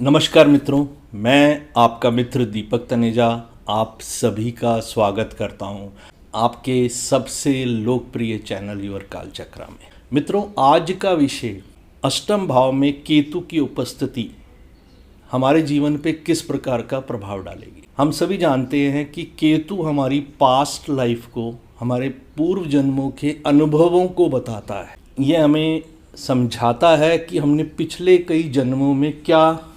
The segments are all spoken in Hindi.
नमस्कार मित्रों, मैं आपका मित्र दीपक तनेजा आप सभी का स्वागत करता हूं आपके सबसे लोकप्रिय चैनल योर कालचक्र में। मित्रों, आज का विषय अष्टम भाव में केतु की उपस्थिति हमारे जीवन पे किस प्रकार का प्रभाव डालेगी। हम सभी जानते हैं कि केतु हमारी पास्ट लाइफ को, हमारे पूर्व जन्मों के अनुभवों को बताता है। यह हमें समझाता है कि हमने पिछले कई जन्मों में क्या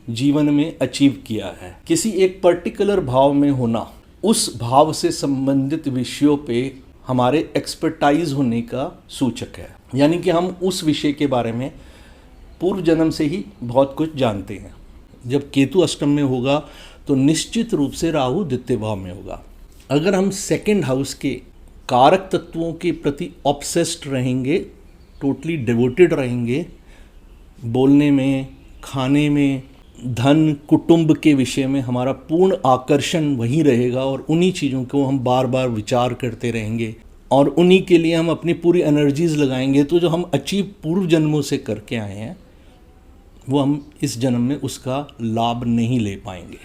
जीवन में अचीव किया है। किसी एक पर्टिकुलर भाव में होना उस भाव से संबंधित विषयों पे हमारे एक्सपर्टाइज होने का सूचक है, यानी कि हम उस विषय के बारे में पूर्व जन्म से ही बहुत कुछ जानते हैं। जब केतु अष्टम में होगा तो निश्चित रूप से राहु द्वितीय भाव में होगा। अगर हम सेकंड हाउस के कारक तत्वों के प्रति ऑब्सेस्ड रहेंगे, टोटली डिवोटेड रहेंगे, बोलने में, खाने में, धन, कुटुंब के विषय में हमारा पूर्ण आकर्षण वहीं रहेगा और उन्हीं चीज़ों को हम बार बार विचार करते रहेंगे और उन्हीं के लिए हम अपनी पूरी एनर्जीज लगाएंगे, तो जो हम अचीव पूर्व जन्मों से करके आए हैं वो हम इस जन्म में उसका लाभ नहीं ले पाएंगे।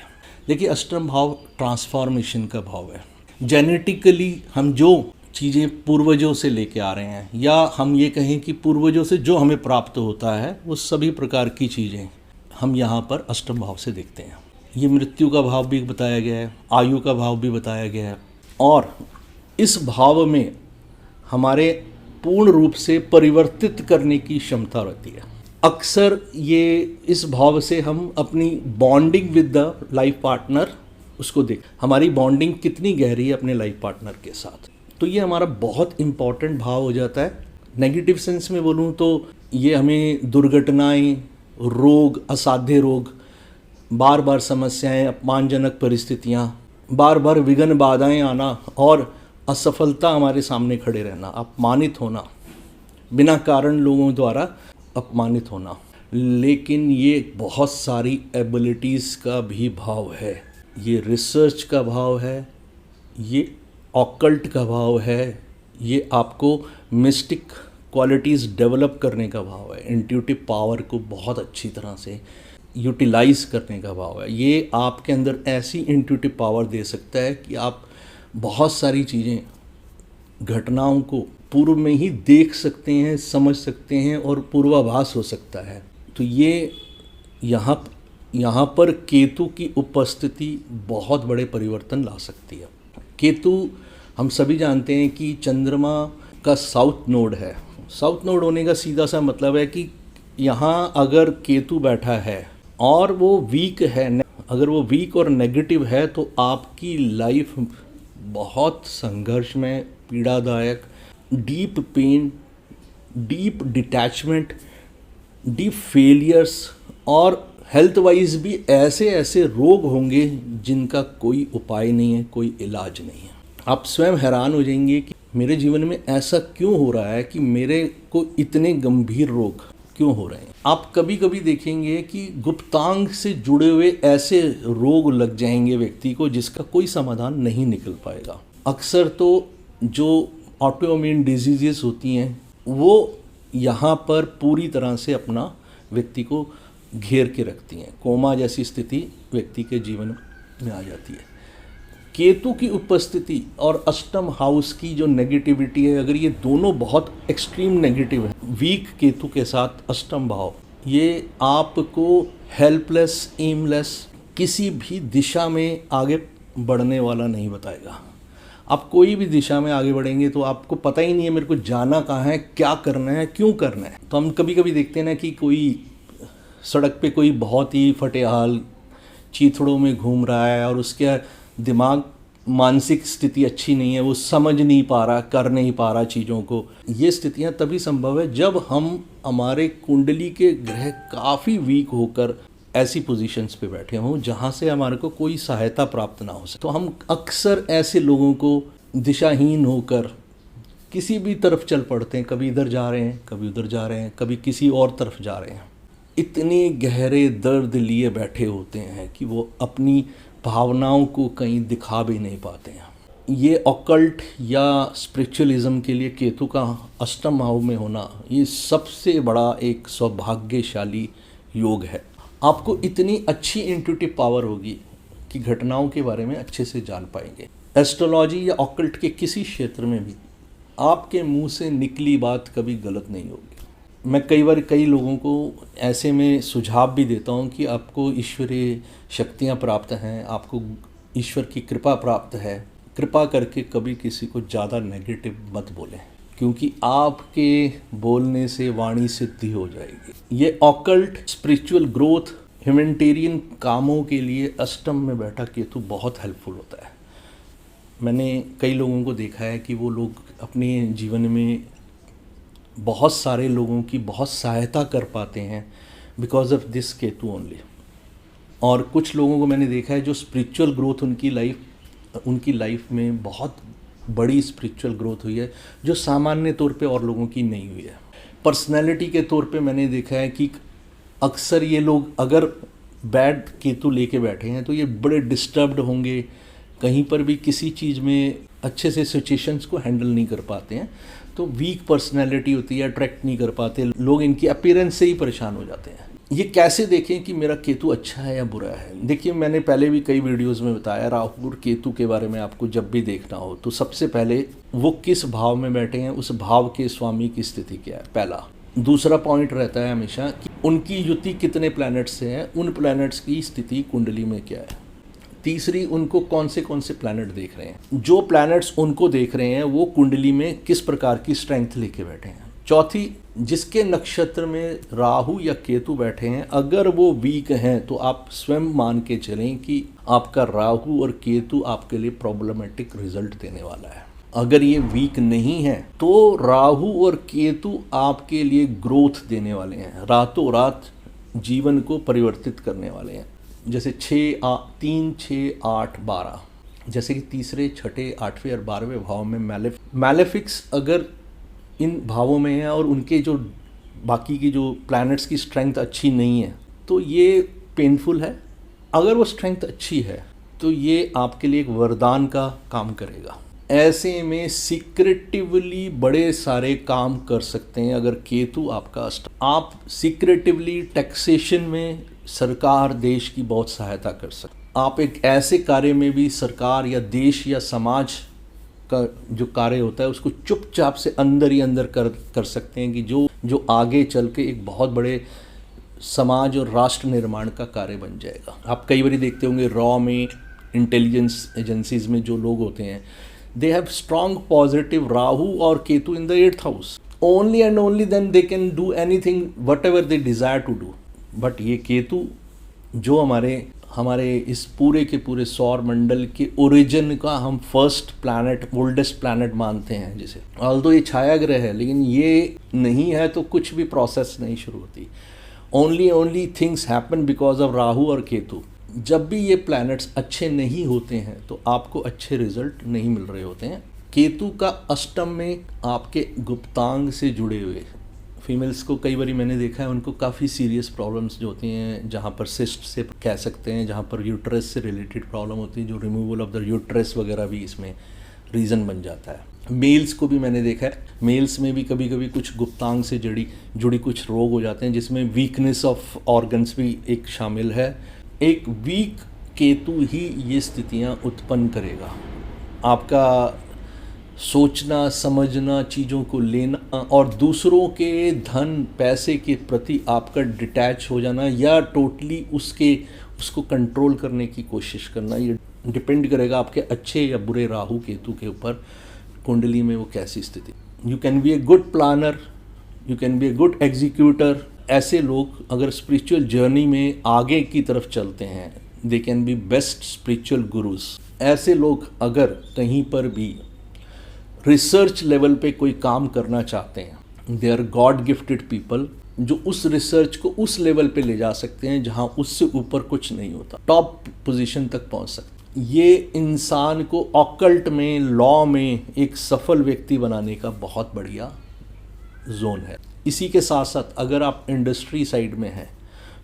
देखिए, अष्टम भाव ट्रांसफॉर्मेशन का भाव है। जेनेटिकली हम जो चीज़ें पूर्वजों से लेके आ रहे हैं, या हम ये कहें कि पूर्वजों से जो हमें प्राप्त होता है, वो सभी प्रकार की चीज़ें हम यहाँ पर अष्टम भाव से देखते हैं। ये मृत्यु का भाव भी बताया गया है, आयु का भाव भी बताया गया है, और इस भाव में हमारे पूर्ण रूप से परिवर्तित करने की क्षमता रहती है। अक्सर ये इस भाव से हम अपनी bonding with the life partner उसको देख, हमारी बॉन्डिंग कितनी गहरी है अपने लाइफ पार्टनर के साथ, तो ये हमारा बहुत इम्पॉर्टेंट भाव हो जाता है। नेगेटिव सेंस में बोलूँ तो ये हमें दुर्घटनाएं, रोग, असाध्य रोग, बार बार समस्याएं, अपमानजनक परिस्थितियां, बार बार विघ्न बाधाएं आना और असफलता हमारे सामने खड़े रहना, अपमानित होना, बिना कारण लोगों द्वारा अपमानित होना। लेकिन ये बहुत सारी एबिलिटीज़ का भी भाव है, ये रिसर्च का भाव है, ये ऑकल्ट का भाव है, ये आपको मिस्टिक क्वालिटीज़ डेवलप करने का भाव है, इंट्यूटिव पावर को बहुत अच्छी तरह से यूटिलाइज करने का भाव है। ये आपके अंदर ऐसी इंट्यूटिव पावर दे सकता है कि आप बहुत सारी चीज़ें, घटनाओं को पूर्व में ही देख सकते हैं, समझ सकते हैं और पूर्वाभास हो सकता है। तो ये यहाँ पर केतु की उपस्थिति बहुत बड़े परिवर्तन ला सकती है। केतु, हम सभी जानते हैं कि चंद्रमा का साउथ नोड है। साउथ नोड होने का सीधा सा मतलब है कि यहाँ अगर केतु बैठा है और वो वीक है, अगर वो वीक और नेगेटिव है, तो आपकी लाइफ बहुत संघर्ष में, पीड़ादायक, deep pain, deep detachment, deep failures और हेल्थ वाइज भी ऐसे ऐसे रोग होंगे जिनका कोई उपाय नहीं है, कोई इलाज नहीं है। आप स्वयं हैरान हो जाएंगे कि मेरे जीवन में ऐसा क्यों हो रहा है कि मेरे को इतने गंभीर रोग क्यों हो रहे हैं। आप कभी कभी देखेंगे कि गुप्तांग से जुड़े हुए ऐसे रोग लग जाएंगे व्यक्ति को जिसका कोई समाधान नहीं निकल पाएगा। अक्सर तो जो ऑटोइम्यून डिजीजेस होती हैं वो यहाँ पर पूरी तरह से अपना व्यक्ति को घेर के रखती हैं। कोमा जैसी स्थिति व्यक्ति के जीवन में आ जाती है। केतु की उपस्थिति और अष्टम हाउस की जो नेगेटिविटी है, अगर ये दोनों बहुत एक्सट्रीम नेगेटिव है, वीक केतु के साथ अष्टम भाव, ये आपको हेल्पलेस, एमलेस, किसी भी दिशा में आगे बढ़ने वाला नहीं बताएगा। आप कोई भी दिशा में आगे बढ़ेंगे तो आपको पता ही नहीं है मेरे को जाना कहाँ है, क्या करना है, क्यों करना है। तो हम कभी कभी देखते हैं ना कि कोई सड़क पे कोई बहुत ही फटेहाल चीथड़ों में घूम रहा है और उसके दिमाग, मानसिक स्थिति अच्छी नहीं है, वो समझ नहीं पा रहा, कर नहीं पा रहा चीज़ों को। ये स्थितियाँ तभी संभव है जब हम, हमारे कुंडली के ग्रह काफ़ी वीक होकर ऐसी पोजीशंस पे बैठे हों जहाँ से हमारे को कोई सहायता प्राप्त ना हो सके। तो हम अक्सर ऐसे लोगों को दिशाहीन होकर किसी भी तरफ चल पड़ते हैं, कभी इधर जा रहे हैं, कभी उधर जा रहे हैं, कभी किसी और तरफ जा रहे हैं। इतने गहरे दर्द लिए बैठे होते हैं कि वो अपनी भावनाओं को कहीं दिखा भी नहीं पाते हैं। ये ऑकल्ट या स्पिरिचुअलिज्म के लिए केतु का अष्टम भाव में होना ये सबसे बड़ा एक सौभाग्यशाली योग है। आपको इतनी अच्छी इंट्यूटिव पावर होगी कि घटनाओं के बारे में अच्छे से जान पाएंगे। एस्ट्रोलॉजी या ऑकल्ट के किसी क्षेत्र में भी आपके मुंह से निकली बात कभी गलत नहीं होगी। मैं कई बार कई लोगों को ऐसे में सुझाव भी देता हूं कि आपको ईश्वरीय शक्तियां प्राप्त हैं, आपको ईश्वर की कृपा प्राप्त है, कृपा करके कभी किसी को ज़्यादा नेगेटिव मत बोलें, क्योंकि आपके बोलने से वाणी सिद्धि हो जाएगी। ये ऑकल्ट, स्पिरिचुअल ग्रोथ, ह्यूमैनिटेरियन कामों के लिए अष्टम में बैठा केतु बहुत हेल्पफुल होता है। मैंने कई लोगों को देखा है कि वो लोग अपने जीवन में बहुत सारे लोगों की बहुत सहायता कर पाते हैं because of this Ketu only. और कुछ लोगों को मैंने देखा है जो स्पिरिचुअल ग्रोथ उनकी लाइफ में बहुत बड़ी स्पिरिचुअल ग्रोथ हुई है, जो सामान्य तौर पे और लोगों की नहीं हुई है। पर्सनैलिटी के तौर पे मैंने देखा है कि अक्सर ये लोग अगर बैड केतु लेके बैठे हैं तो ये बड़े डिस्टर्ब्ड होंगे, कहीं पर भी किसी चीज़ में अच्छे से सिचुएशंस को हैंडल नहीं कर पाते हैं, तो वीक पर्सनैलिटी होती है, अट्रैक्ट नहीं कर पाते लोग, इनकी अपीयरेंस से ही परेशान हो जाते हैं। ये कैसे देखें कि मेरा केतु अच्छा है या बुरा है? देखिए, मैंने पहले भी कई वीडियोस में बताया, राहु और केतु के बारे में आपको जब भी देखना हो तो सबसे पहले वो किस भाव में बैठे हैं, उस भाव के स्वामी की स्थिति क्या है, पहला। दूसरा पॉइंट रहता है हमेशा कि उनकी युति कितने प्लैनेट्स से है, उन प्लैनेट्स की स्थिति कुंडली में क्या है। तीसरी, उनको कौन से प्लैनेट देख रहे हैं, जो प्लैनेट्स उनको देख रहे हैं वो कुंडली में किस प्रकार की स्ट्रेंथ लेके बैठे हैं। चौथी, जिसके नक्षत्र में राहु या केतु बैठे हैं, अगर वो वीक हैं तो आप स्वयं मान के चलें कि आपका राहु और केतु आपके लिए प्रॉब्लमेटिक रिजल्ट देने वाला है। अगर ये वीक नहीं है तो राहु और केतु आपके लिए ग्रोथ देने वाले हैं, रातों रात जीवन को परिवर्तित करने वाले हैं। जैसे 3, 6, 8, 12, जैसे कि तीसरे, छठे, 8वें और 12वें भाव में मैलेफिक्स अगर इन भावों में है और उनके जो बाकी की जो प्लैनेट्स की स्ट्रेंथ अच्छी नहीं है तो ये पेनफुल है। अगर वो स्ट्रेंथ अच्छी है तो ये आपके लिए एक वरदान का काम करेगा। ऐसे में सीक्रेटिवली बड़े सारे काम कर सकते हैं अगर केतु आपका आप सीक्रेटिवली टैक्सेशन में सरकार देश की बहुत सहायता कर सकते। आप एक ऐसे कार्य में भी सरकार या देश या समाज का जो कार्य होता है उसको चुपचाप से अंदर ही अंदर कर सकते हैं कि जो आगे चल के एक बहुत बड़े समाज और राष्ट्र निर्माण का कार्य बन जाएगा। आप कई बार देखते होंगे रॉ में, इंटेलिजेंस एजेंसीज में जो लोग होते हैं, they have strong positive Rahu और Ketu in the 8th house, only and only then they can do anything whatever they desire to do. But ये केतु जो हमारे इस पूरे के पूरे सौर मंडल के ओरिजिन का हम फर्स्ट प्लैनेट, ओल्डेस्ट प्लैनेट मानते हैं जिसे, ऑल्दो ये छाया ग्रह है लेकिन ये नहीं है तो कुछ भी प्रोसेस नहीं शुरू होती। Only things happen because of Rahu और केतु। जब भी ये प्लैनेट्स अच्छे नहीं होते हैं तो आपको अच्छे रिजल्ट नहीं मिल रहे होते हैं। केतु का अष्टम में आपके गुप्तांग से जुड़े हुए फीमेल्स को कई बार मैंने देखा है, उनको काफ़ी सीरियस प्रॉब्लम्स जो होती हैं, जहाँ पर सिस्ट से कह सकते हैं, जहाँ पर यूट्रस से रिलेटेड प्रॉब्लम होती है, जो रिमूवल ऑफ द यूट्रस वगैरह भी इसमें रीज़न बन जाता है। मेल्स को भी मैंने देखा है, मेल्स में भी कभी कभी कुछ गुप्तांग से जुड़ी कुछ रोग हो जाते हैं जिसमें वीकनेस ऑफ ऑर्गन्स भी एक शामिल है। एक वीक केतु ही ये स्थितियाँ उत्पन्न करेगा। आपका सोचना, समझना, चीज़ों को लेना और दूसरों के धन पैसे के प्रति आपका डिटैच हो जाना या टोटली उसको कंट्रोल करने की कोशिश करना, ये डिपेंड करेगा आपके अच्छे या बुरे राहु केतु के ऊपर, कुंडली में वो कैसी स्थिति। You can be a good planner, you can be a good executor. ऐसे लोग अगर स्पिरिचुअल जर्नी में आगे की तरफ चलते हैं, they can be best spiritual gurus. ऐसे लोग अगर कहीं पर भी रिसर्च लेवल पे कोई काम करना चाहते हैं, they are god gifted people जो उस रिसर्च को उस लेवल पे ले जा सकते हैं जहां उससे ऊपर कुछ नहीं होता, टॉप पोजीशन तक पहुंच सकते। ये इंसान को ऑकल्ट में, लॉ में एक सफल व्यक्ति बनाने का बहुत बढ़िया जोन है। इसी के साथ साथ अगर आप इंडस्ट्री साइड में हैं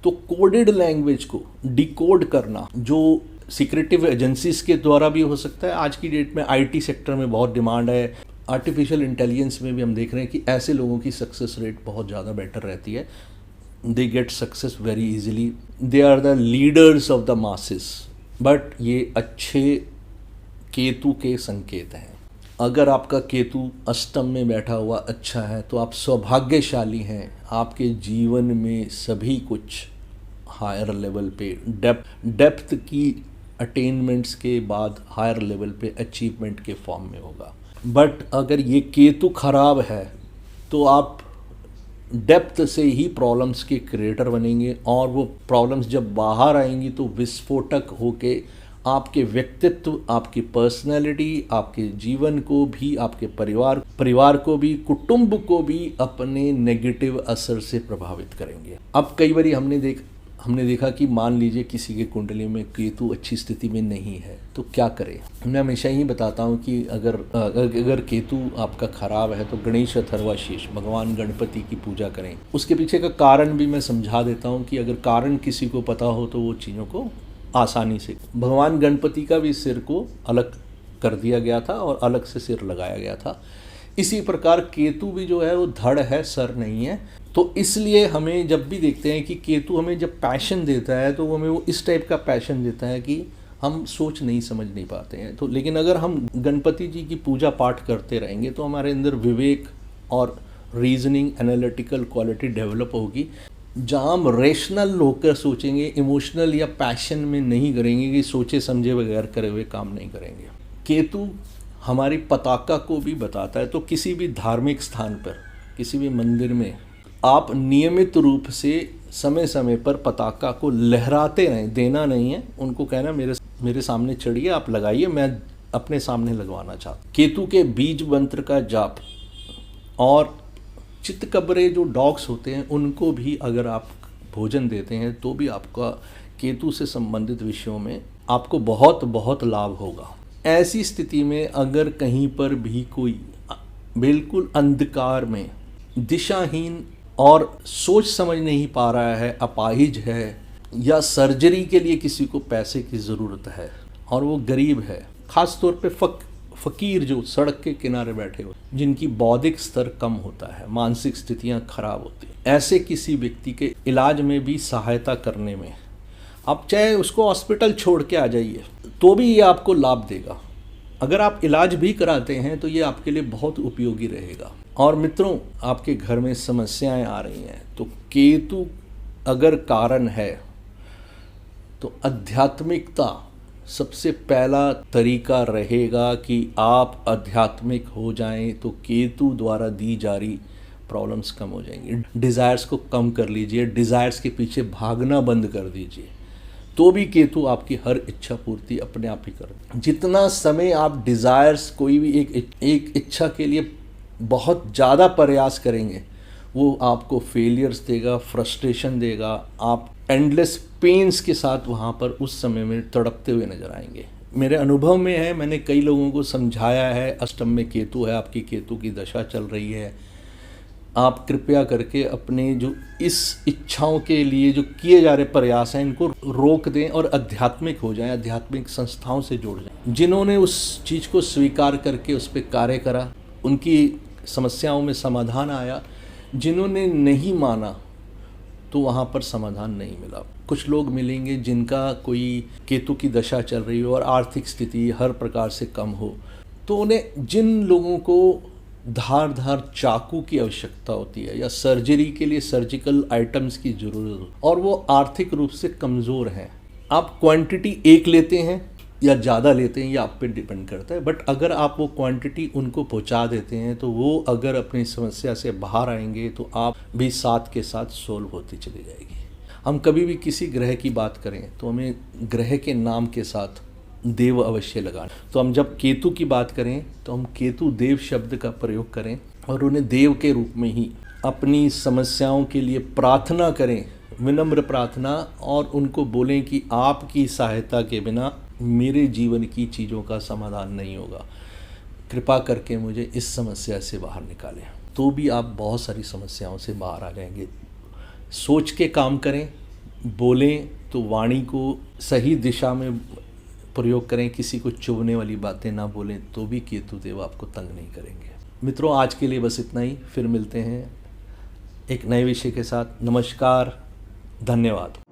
तो कोडेड लैंग्वेज को डिकोड करना, जो सीक्रेटिव एजेंसीज के द्वारा भी हो सकता है। आज की डेट में आईटी सेक्टर में बहुत डिमांड है, आर्टिफिशियल इंटेलिजेंस में भी हम देख रहे हैं कि ऐसे लोगों की सक्सेस रेट बहुत ज़्यादा बेटर रहती है they get success very easily, they are the leaders of the masses. But ये अच्छे केतु के संकेत हैं। अगर आपका केतु अष्टम में बैठा हुआ अच्छा है तो आप सौभाग्यशाली हैं। आपके जीवन में सभी कुछ हायर लेवल पे डेप्थ की अटेनमेंट्स के बाद हायर लेवल पे अचीवमेंट के फॉर्म में होगा। बट अगर ये केतु खराब है तो आप डेप्थ से ही प्रॉब्लम्स के क्रिएटर बनेंगे, और वो प्रॉब्लम्स जब बाहर आएंगी तो विस्फोटक होके आपके व्यक्तित्व, आपकी पर्सनैलिटी, आपके जीवन को भी, आपके परिवार को भी, कुटुंब को भी अपने नेगेटिव असर से प्रभावित करेंगे। अब कई बार हमने देखा कि मान लीजिए किसी के कुंडली में केतु अच्छी स्थिति में नहीं है तो क्या करें। मैं हमेशा ही बताता हूँ कि अगर केतु आपका खराब है तो गणेश अथर्वा शीर्ष भगवान गणपति की पूजा करें। उसके पीछे का कारण भी मैं समझा देता हूँ कि अगर कारण किसी को पता हो तो वो चीज़ों को आसानी से, भगवान गणपति का भी सिर को अलग कर दिया गया था और अलग से सिर लगाया गया था। इसी प्रकार केतु भी जो है वो धड़ है, सर नहीं है। तो इसलिए हमें जब भी देखते हैं कि केतु हमें जब पैशन देता है तो वो हमें वो इस टाइप का पैशन देता है कि हम सोच नहीं समझ नहीं पाते हैं। तो लेकिन अगर हम गणपति जी की पूजा पाठ करते रहेंगे तो हमारे अंदर विवेक और रीजनिंग, एनालिटिकल क्वालिटी डेवलप होगी, जहाँ हम रेशनल होकर सोचेंगे, इमोशनल या पैशन में नहीं करेंगे कि सोचे समझे बगैर करे हुए काम नहीं करेंगे। केतु हमारी पताका को भी बताता है। तो किसी भी धार्मिक स्थान पर, किसी भी मंदिर में आप नियमित रूप से समय समय पर पताका को लहराते रहें। देना नहीं है, उनको कहना मेरे सामने चढ़िए, आप लगाइए, मैं अपने सामने लगवाना चाहता हूँ। केतु के बीज मंत्र का जाप, और चितकबरे जो डॉग्स होते हैं उनको भी अगर आप भोजन देते हैं तो भी आपका केतु से संबंधित विषयों में आपको बहुत बहुत लाभ होगा। ऐसी स्थिति में अगर कहीं पर भी कोई बिल्कुल अंधकार में, दिशाहीन और सोच समझ नहीं पा रहा है, अपाहिज है, या सर्जरी के लिए किसी को पैसे की ज़रूरत है और वो गरीब है, ख़ास तौर पे फ़कीर जो सड़क के किनारे बैठे हो, जिनकी बौद्धिक स्तर कम होता है, मानसिक स्थितियां खराब होती हैं, ऐसे किसी व्यक्ति के इलाज में भी सहायता करने में आप चाहे उसको हॉस्पिटल छोड़ के आ जाइए तो भी ये आपको लाभ देगा। अगर आप इलाज भी कराते हैं तो ये आपके लिए बहुत उपयोगी रहेगा। और मित्रों, आपके घर में समस्याएं आ रही हैं तो केतु अगर कारण है तो आध्यात्मिकता सबसे पहला तरीका रहेगा कि आप आध्यात्मिक हो जाएं तो केतु द्वारा दी जा रही प्रॉब्लम्स कम हो जाएंगी। डिज़ायर्स को कम कर लीजिए, डिज़ायर्स के पीछे भागना बंद कर दीजिए, तो भी केतु आपकी हर इच्छा पूर्ति अपने आप ही कर। जितना समय आप डिज़ायर्स, कोई भी एक इच्छा के लिए बहुत ज़्यादा प्रयास करेंगे वो आपको फेलियर्स देगा, फ्रस्ट्रेशन देगा, आप एंडलेस पेन्स के साथ वहाँ पर उस समय में तड़पते हुए नजर आएंगे। मेरे अनुभव में है, मैंने कई लोगों को समझाया है, अष्टम में केतु है, आपकी केतु की दशा चल रही है, आप कृपया करके अपने जो इस इच्छाओं के लिए जो किए जा रहे प्रयास हैं इनको रोक दें और आध्यात्मिक हो जाएं, आध्यात्मिक संस्थाओं से जुड़ जाएं। जिन्होंने उस चीज़ को स्वीकार करके उस पर कार्य करा उनकी समस्याओं में समाधान आया, जिन्होंने नहीं माना तो वहाँ पर समाधान नहीं मिला। कुछ लोग मिलेंगे जिनका कोई केतु की दशा चल रही हो और आर्थिक स्थिति हर प्रकार से कम हो, तो उन्हें, जिन लोगों को धार चाकू की आवश्यकता होती है या सर्जरी के लिए सर्जिकल आइटम्स की ज़रूरत हो और वो आर्थिक रूप से कमज़ोर हैं, आप क्वांटिटी एक लेते हैं या ज़्यादा लेते हैं, ये आप पे डिपेंड करता है। बट अगर आप वो क्वांटिटी उनको पहुंचा देते हैं तो वो अगर अपनी समस्या से बाहर आएंगे तो आप भी साथ के साथ सोल्व होती चली जाएगी। हम कभी भी किसी ग्रह की बात करें तो हमें ग्रह के नाम के साथ देव अवश्य लगाना। तो हम जब केतु की बात करें तो हम केतु देव शब्द का प्रयोग करें और उन्हें देव के रूप में ही अपनी समस्याओं के लिए प्रार्थना करें, विनम्र प्रार्थना, और उनको बोलें कि आपकी सहायता के बिना मेरे जीवन की चीज़ों का समाधान नहीं होगा, कृपा करके मुझे इस समस्या से बाहर निकालें। तो भी आप बहुत सारी समस्याओं से बाहर आ जाएंगे। सोच के काम करें, बोलें तो वाणी को सही दिशा में प्रयोग करें, किसी को चुभने वाली बातें ना बोलें, तो भी केतु देव आपको तंग नहीं करेंगे। मित्रों, आज के लिए बस इतना ही, फिर मिलते हैं एक नए विषय के साथ। नमस्कार, धन्यवाद।